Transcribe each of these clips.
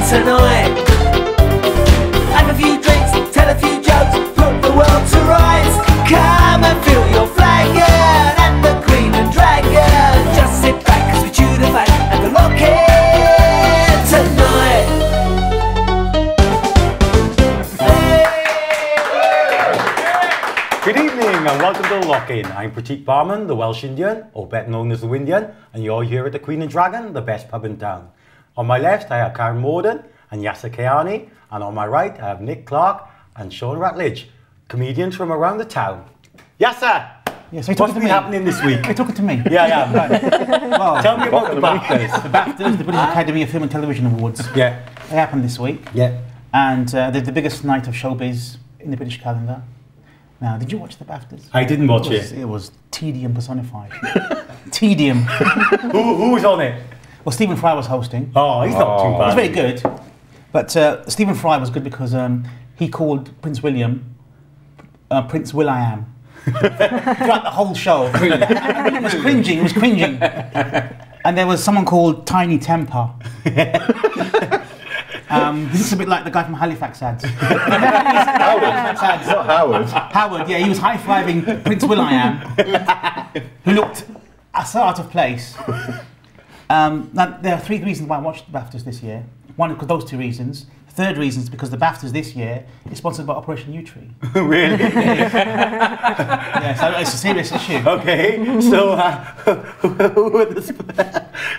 tonight. Have a few drinks, tell a few jokes, put the world to rights. Come and feel your flagon and the Queen and Dragon. Just sit back as we chew the fat and the lock-in tonight. Good evening and welcome to The Lock-In. I'm Pratik Barman, the Welsh Indian, or better known as the Windian, and you're here at the Queen and Dragon, the best pub in town. On my left I have Karen Morden and Yasser Kayani, and on my right I have Nick Clark and Sean Ratledge, comedians from around the town. Yasser! Yes, What's been happening this week? You're talking to me? Yeah, yeah. Right. Well, Tell me about the BAFTAs. the BAFTAs, the British Academy of Film and Television Awards. Yeah. They happened this week. Yeah. And they're the biggest night of showbiz in the British calendar. Now, did you watch the BAFTAs? I didn't watch it. It was tedium personified. Tedium. Who was on it? Well, Stephen Fry was hosting. Oh, he's not too bad. He's very good. But Stephen Fry was good because he called Prince William Prince Will.I.am. Throughout the whole show. It was cringing, And there was someone called Tiny Temper. He looks a bit like the guy from Halifax ads. Not Howard. Howard, yeah, he was high-fiving Prince Will.I.am, who looked so out of place. Now, there are three reasons why I watched the BAFTAs this year. One, because those two reasons. The third reason is because the BAFTAs this year is sponsored by Operation U-Tree. Really? Yeah, so it's a serious issue. Okay, so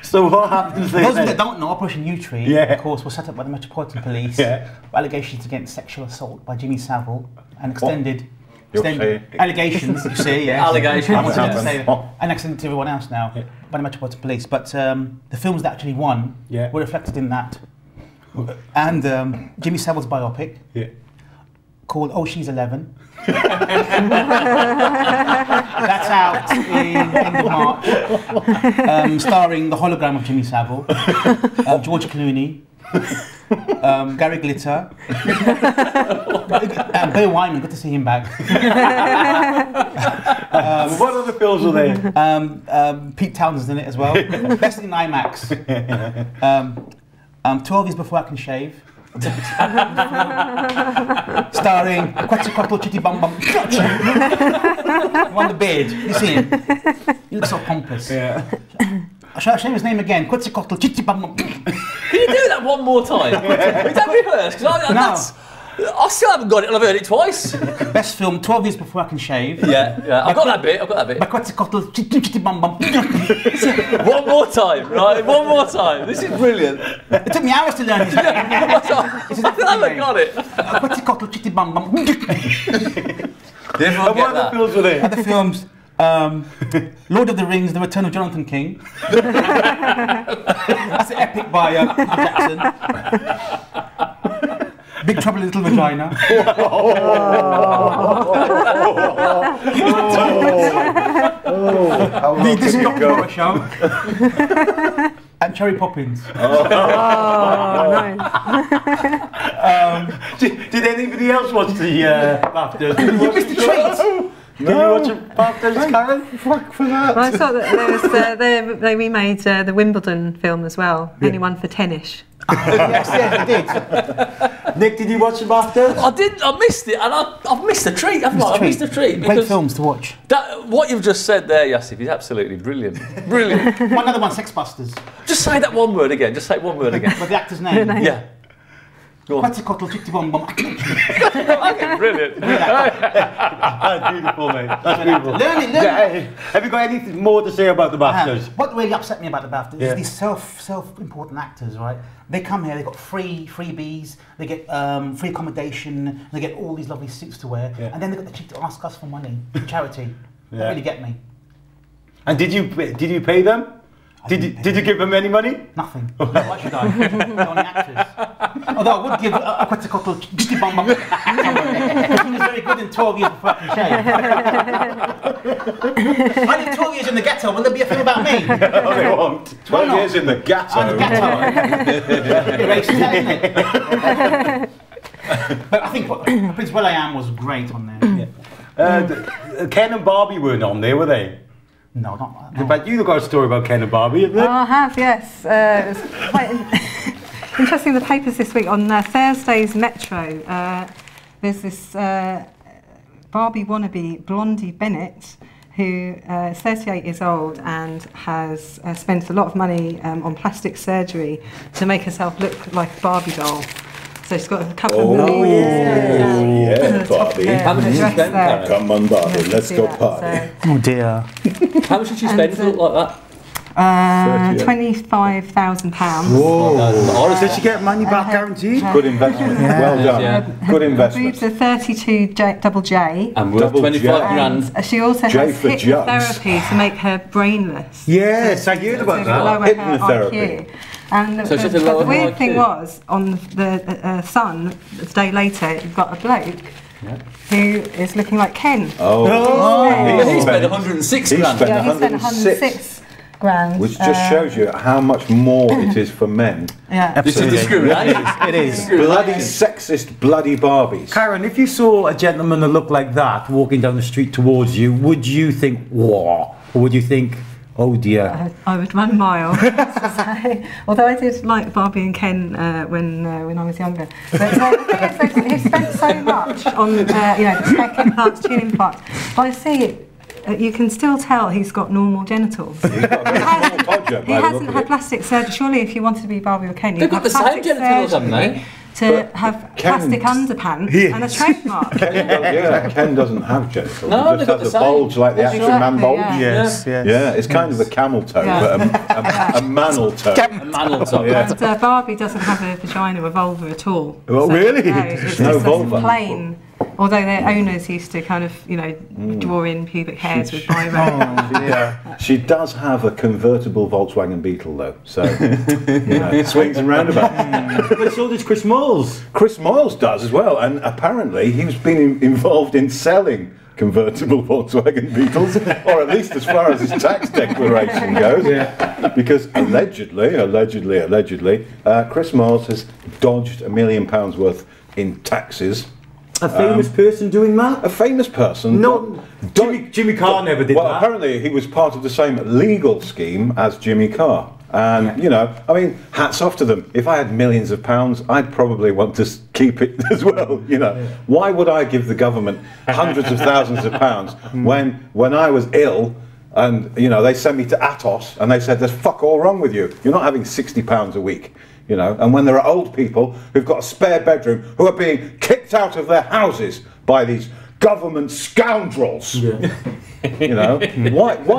so what happens then? Those that don't know, Operation U-Tree, Yeah. of course, was set up by the Metropolitan Police. Yeah. Allegations against sexual assault by Jimmy Savile and extended You'll see. allegations. You see, yeah. Allegations, I wanted to yeah. say that. And extended to everyone else now by the Metropolitan Police. But the films that actually won were reflected in that. And Jimmy Savile's biopic called Oh She's 11. That's out in end of March, starring the hologram of Jimmy Savile, George Clooney, Gary Glitter, and Bill Wyman. Good to see him back. What other films are there? Pete Townsend's in it as well. Best in IMAX. 12 Years Before I Can Shave. Starring Quetzalcoatl Chitty Bum Bum. Won the beard. You see him? He looks so pompous. Yeah. Shall I show his name again? Quetzalcoatl Chitty Bum Bum. Can you do that one more time? Is that rehearsed? I still haven't got it, and I've heard it twice. Best film, 12 Years Before I Can Shave. Yeah, I've got that bit. By Quetzalcoatl Chitty Bum Bum. One more time, right? One more time. This is brilliant. It took me hours to learn his name. I haven't got it. Quetzalcoatl Chitty Bum Bum. Did everyone And what get other that? films were there? Other films, Lord of the Rings, The Return of Jonathan King. That's an epic by Peter Jackson. Big Trouble in Little Vagina. The Disney Opera Show. And Cherry Poppins. Did anybody else watch the BAFTAs? You missed the treat. Did you watch the BAFTAs, Karen? Fuck for that. Well, I saw that there was they remade the Wimbledon film as well. Only one for tennis. Yes, I did. Nick, did you watch the BAFTAs? I didn't. I missed it, and I've missed a treat. I've missed a treat. Great films to watch. What you've just said there, Yassif, is absolutely brilliant. Brilliant. One other one, Sex Busters. Just say that one word again. Just say one word again. But the actor's name. Yeah. Go on. Quetzalcoatl Chitty Bum Bum. Okay, brilliant. That's beautiful, mate. That's beautiful. Learn it. Have you got anything more to say about the BAFTAs? What really upset me about the BAFTAs is these self-important actors, right? They come here, they got freebies, they get free accommodation, they get all these lovely suits to wear, and then they got the cheek to ask us for money, for charity. They really get me. And did you pay them? Did you give them any money? Nothing. Why should I? They're only actors. Although I would give a Quetzalcoatl Chitty Bum Bum. He was very good in 12 Years Before I Can Shave. I did 12 years in the ghetto. Will there be a film about me? No, they won't. 12 years in the ghetto. I'm the ghetto. Erasing that, isn't it? But I think Prince Will.I.am was great on there. Ken and Barbie weren't on there, were they? No, not that. But you've got a story about Ken and Barbie, isn't Oh, it? I have, yes. It was quite Interesting, the papers this week on Thursday's Metro, there's this Barbie wannabe, Blondie Bennett, who is 38 years old and has spent a lot of money on plastic surgery to make herself look like a Barbie doll. So she's got a couple of millions. Yeah, Barbie. How much did she spend, Karen? Come on, Barbie, let's go that, party. Oh dear. How much did she spend to look like that? £25,000. Whoa. Did she get money back guaranteed? Good investment. Well done. Yeah. Good Her investment. boobs are 32 double J. And worth Double 25 J. grand. And she also J has for hypnotherapy to make her brainless. Yes, I heard about To that. lower her Hypnotherapy. IQ. And So she has to the lower her weird thing IQ. was, on the Sun, a day later, you've got a bloke who is looking like Ken. And he spent He 106 spent grand. Yeah, he spent 106. 106 grand. Which just shows you how much more it is for men. Yeah. This is discrimination. It is. Bloody sexist, bloody Barbies. Karen, if you saw a gentleman that looked like that walking down the street towards you, would you think, whoa? Or would you think, oh dear? I would run a mile. to say. Although I did like Barbie and Ken when I was younger. But the thing is, he spent so much on the tech implants, chin implants. But I see you can still tell he's got normal genitals. He's got a very small podger, He by the look hasn't of had it. plastic surgery. Surely, if you wanted to be Barbie or Ken, They've you'd got have the same plastic genitals, haven't surgery they? to have plastic Ken's- underpants and a trademark. Ken doesn't have genitals. No, he they've just got has the a same. bulge like the That's Action Man exactly, bulge. yeah. Yes, yes. Yeah, it's kind of a camel toe, Yeah. but a manel toe. A man on top. And Barbie doesn't have a vagina or vulva at all. Oh, really? No, it's No just vulva. plain. Although their owners used to kind of, draw in pubic hairs with biro. She does have a convertible Volkswagen Beetle, though. So, swings and roundabouts. But so does Chris Moyles. Chris Moyles does as well, and apparently he's been involved in selling convertible Volkswagen Beetles, or at least as far as his tax declaration goes. Because allegedly, Chris Moyles has dodged £1 million worth in taxes. A famous person doing that? A famous person. No, Jimmy Carr never did Well, that. apparently he was part of the same legal scheme as Jimmy Carr. And, hats off to them. If I had millions of pounds, I'd probably want to keep it as well, Why would I give the government hundreds of thousands of pounds when I was ill and, they sent me to Atos and they said, there's fuck all wrong with you. You're not having £60 a week. And when there are old people who've got a spare bedroom who are being kicked out of their houses by these government scoundrels, why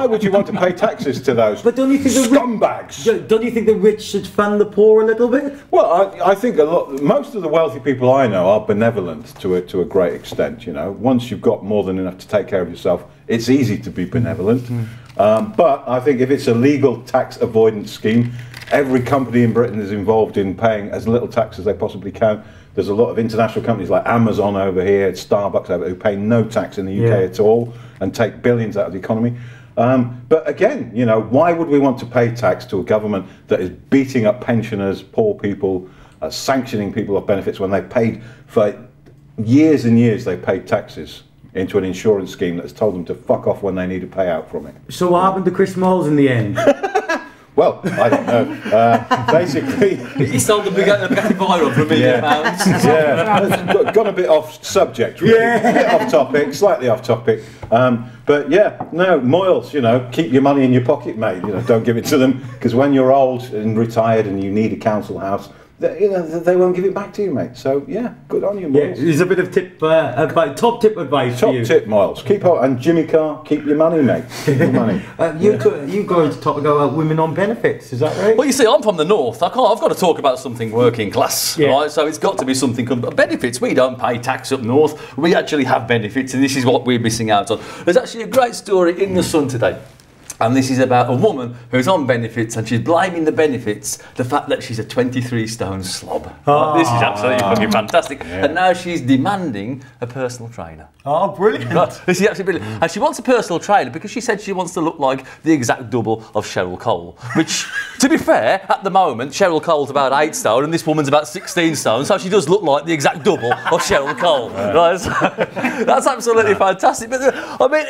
would you want to pay taxes to those But don't you think scumbags? Don't you think the rich should fund the poor a little bit? Well, I think most of the wealthy people I know are benevolent to a great extent. Once you've got more than enough to take care of yourself, it's easy to be benevolent. But I think if it's a legal tax avoidance scheme, every company in Britain is involved in paying as little tax as they possibly can. There's a lot of international companies like Amazon over here, Starbucks over there, who pay no tax in the UK at all and take billions out of the economy. But again, why would we want to pay tax to a government that is beating up pensioners, poor people, sanctioning people off benefits when they paid for years and years they paid taxes into an insurance scheme that's told them to fuck off when they need a payout from it? So what happened to Chris Moyles in the end? Well, I don't know. Basically, He sold the Bugatti Veyron for £1 million. yeah, gone a bit off subject, really. A bit off topic, slightly off topic. But yeah, no, Moyles, keep your money in your pocket, mate. Don't give it to them, because when you're old and retired and you need a council house, they won't give it back to you, mate. So yeah, good on you, Moyles. There's a bit of top tip advice Top for you. tip, Moyles. Keep on, and Jimmy Carr, keep your money, mate. Keep your money. You guys talk about women on benefits, is that right? Well, you see, I'm from the north. I've got to talk about something working class, right? So it's got to be something. Benefits. We don't pay tax up north. We actually have benefits, and this is what we're missing out on. There's actually a great story in the Sun today. And this is about a woman who's on benefits, and she's blaming the benefits the fact that she's a 23-stone slob. This is absolutely fucking fantastic. Yeah. And now she's demanding a personal trainer. Oh, brilliant. Right, this is absolutely brilliant. And she wants a personal trainer because she said she wants to look like the exact double of Cheryl Cole. Which, to be fair, at the moment, Cheryl Cole's about 8 stone and this woman's about 16 stone, so she does look like the exact double of Cheryl Cole. Right, so that's absolutely fantastic. But I mean,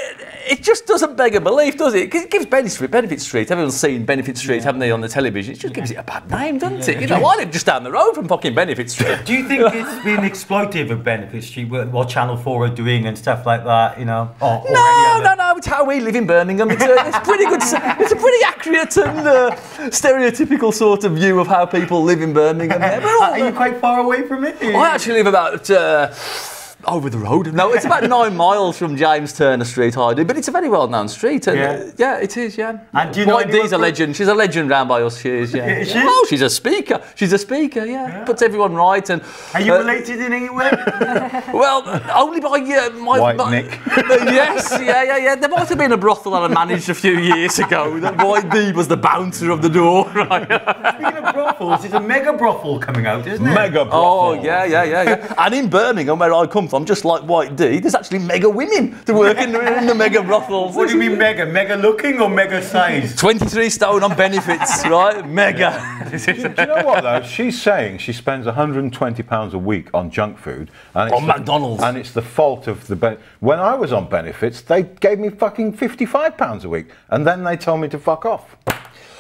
it just doesn't beg a belief, does it? 'Cause it gives Benefit Street. Everyone's seen Benefit Street, haven't they, on the television? It just gives it a bad name, doesn't it? You know, I live just down the road from fucking Benefit Street. Do you think it's been exploitive of Benefit Street, what Channel 4 are doing and stuff like that, you know? Or No, it's how we live in Birmingham. It's pretty good. It's a pretty accurate and stereotypical sort of view of how people live in Birmingham. Are you quite far away from it? I actually live about over the road. No, it's about 9 miles from James Turner Street, I do, but it's a very well-known street. And, yeah, it is, yeah. And do you know White Dee's a legend. She's a legend round by us, she is, yeah. Is she? Oh, she's a speaker. She's a speaker, yeah. Puts everyone right. And are you related in any way? well, only by White Nick. Yes, yeah. There might have been a brothel that I managed a few years ago. That White Dee was the bouncer of the door, right? Speaking of brothels, there's a mega brothel coming out, isn't it? Mega brothel. Oh, yeah. And in Birmingham, where I come from, just like White Dee, there's actually mega women to work in the mega brothels. What do you mean mega? Mega looking or mega size? 23 stone on benefits, right? Mega. Do you know what though? She's saying she spends £120 a week on junk food. And it's McDonald's. And it's the fault of the... When I was on benefits, they gave me fucking £55 a week. And then they told me to fuck off.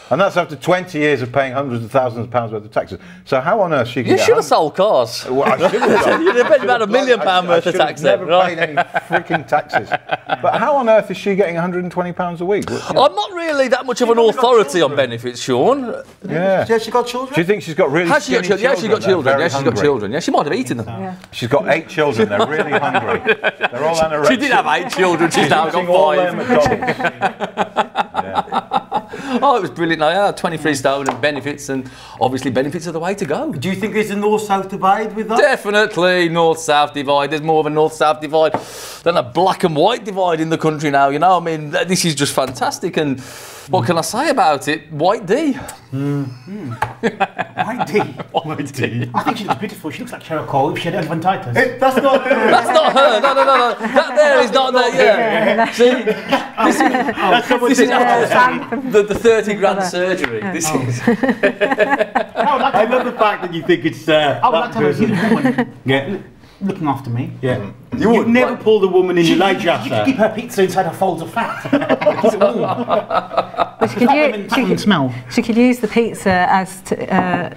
And that's after 20 years of paying hundreds of thousands of pounds worth of taxes. So how on earth she can You should have sold cars. Well, I should have done. You'd have paid about £1 million worth of tax then, never right? paid any freaking taxes. But how on earth is she getting £120 a week? You know. I'm not really that much of an authority on benefits, Sean. Yeah. Has she got children? Do you think she's got really Has she got skinny children? Yeah, she's got children. Yeah, she's got hungry? children. Yeah, she might have eaten them. Yeah. She's got 8 children. They're really hungry. They're all anorexic. She did have 8 children. She's now got Eating all their 5. McDonald's. Yeah. Oh, it was brilliant. No, yeah, 23 stone and benefits, and obviously benefits are the way to go. Do you think there's a north-south divide with that? Definitely north-south divide. There's more of a north-south divide than a black and white divide in the country now. You know, I mean, this is just fantastic. And what can I say about it? White Dee. White Dee. White Dee. I think she looks beautiful. She looks like Cheryl Cole if she had elephantitis. That's not her. That's not her. No. That there is not that. Yeah. See, That's someone this is Sam the 30 grand surgery. This is. I love the fact that you think it's I would like to have a person. huge woman Yeah. looking after me. Yeah. You would, You've never right? pulled a woman in your life, She could keep Jassa. her pizza inside her folds of fat. Keep it warm. But she That women smell. she could use the pizza as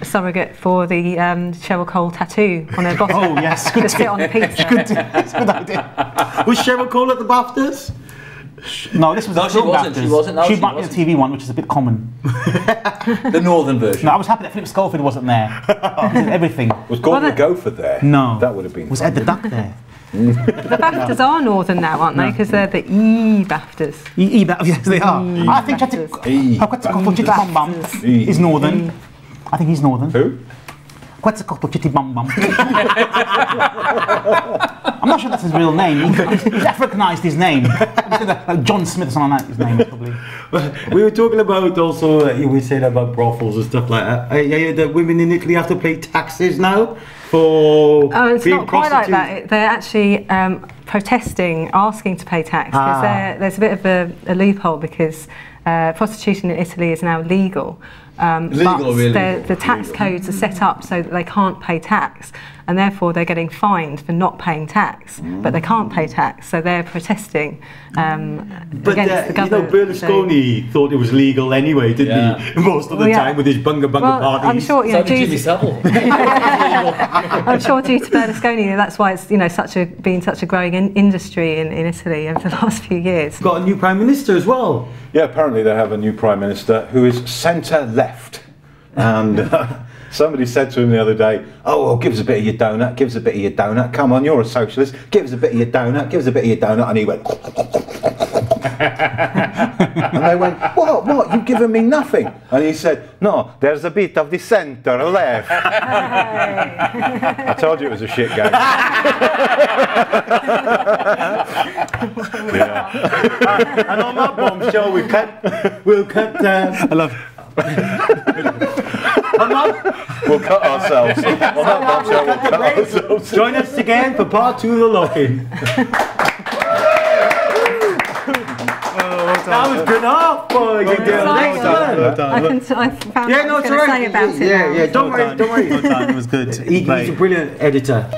surrogate for the Cheryl Cole tattoo on her bottom. Oh yes, good To sit on the pizza. It's a good idea. Was Cheryl Cole at the BAFTAs? No, this was No, the she film wasn't, BAFTAs. she wasn't, no, She she might be the wasn't. TV one, which is a bit common. The northern version. No, I was happy that Philip Schofield wasn't there. He did everything. Was Gordon Well, the Gopher there? No. That would have been. Was Ed the Duck there? The BAFTAs are northern now, aren't they? Because they're the BAFTAs. Yes, they are. I think Quetzalcoatl Chitty Bum Bum is northern. I think he's northern. Who? Quetzalcoatl Chitty Bum Bum. I'm not sure that's his real name. He's Africanized his name. Like John Smith or something like that, his name probably. We were talking about also, we said about brothels and stuff like that. The women in Italy have to pay taxes now for Oh, it's being not quite like prostitutes. that. They're actually protesting, asking to pay tax because there's a bit of a loophole because prostitution in Italy is now legal. Legal, but really? the tax codes are set up so that they can't pay tax, and therefore they're getting fined for not paying tax, but they can't pay tax, so they're protesting But against the government. Berlusconi thought it was legal anyway, didn't he? Most of the Well, yeah. time with his bunga Well, parties. I'm sure, you know, So did Jimmy due, Savile. I'm sure due to Berlusconi, that's why it's been such a growing industry in Italy over the last few years. Got a new prime minister as well. Yeah, apparently they have a new prime minister who is centre-left. And somebody said to him the other day, oh, well, give us a bit of your donut, give us a bit of your donut. Come on, you're a socialist. Give us a bit of your donut, give us a bit of your donut. And he went... And they went, what? You've given me nothing. And he said, no, there's a bit of the centre-left. I told you it was a shit game. Yeah. And on that bombshell, we'll cut. I love We'll cut ourselves. On that bombshell, we'll cut ourselves. Join us again for part 2 of the lock-in. That was good enough, boy. You did excellent. I found Yeah, what no, I was it's going to alright. say about it Yeah, now. yeah. Don't worry. it was good. He's a brilliant editor.